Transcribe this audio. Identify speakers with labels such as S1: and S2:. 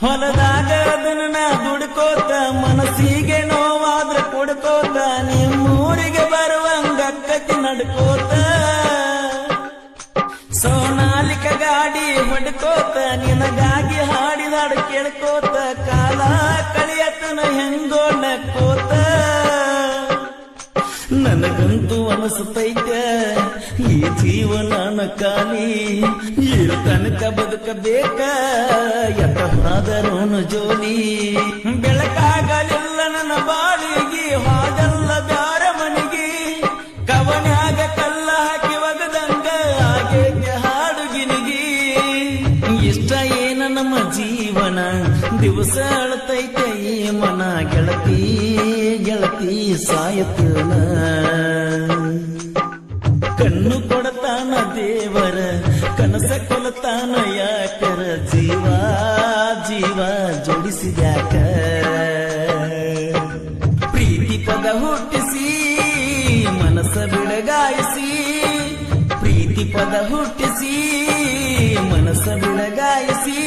S1: ಹೊಲದಾಗ ಅದನ್ನ ನಾ ದುಡ್ಕೋತ ಮನಸ್ಸಿಗೆ ನೋವಾದ್ರ ಕೊಡ್ಕೋತ ನಿಮ್ಮೂರಿಗೆ ಬರುವಂಗಕ್ಕತಿ ನಡ್ಕೋತ ಸೋನಾಲಿಕ ಗಾಡಿ ಹೊಡ್ಕೋತ ನಿನಗಾಗಿ ಹಾಡಿದಾಡು ಕೇಳ್ಕೋತ ಕಾಲ ಕಳಿಯತನ ಹೆಂಗೋ ನಕ್ಕೋತ ನನಗಂತೂ ಅನಿಸುತ್ತೈತೆ ಈ ಜೀವನ ಖಾಲಿ ಇರು ತನಕ ಬದುಕಬೇಕ ಎತ್ತಾದರೋನು ಜೋಲಿ ಬೆಳಕಾಗಲಿಲ್ಲ ನನ್ನ ಬಾಳಿಗೆ ಹಾಗಲ್ಲ ಬ್ಯಾರ ಮನಿಗೆ ಕವನ್ಯಾಗ ಕಲ್ಲ ಹಾಕಿ ಒಗದಂಗ ಹಾಗೆ ಹಾಡುಗಿನಿಗಿ ಇಷ್ಟ ಏನ ನಮ್ಮ ಜೀವನ ದಿವಸ ಅಳತೈತೆ ಈ ಮನ ಗೆಳತಿ ಗೆಳತಿ ಸಾಯತನ ಕಣ್ಣು ಕೊಡತಾನ ದೇವರ ಕನಸ ಕೊಲತಾನ ಯಾಕರ ಜೀವ ಜೀವ ಜೋಡಿಸಿದ್ಯಾಕ ಪ್ರೀತಿ ಪದ ಹುಟ್ಟಿಸಿ ಮನಸ್ಸ ಬಿಡಗಾಯಿಸಿ ಪ್ರೀತಿ ಪದ ಹುಟ್ಟಿಸಿ ಮನಸ್ಸ ಬಿಡಗಾಯಿಸಿ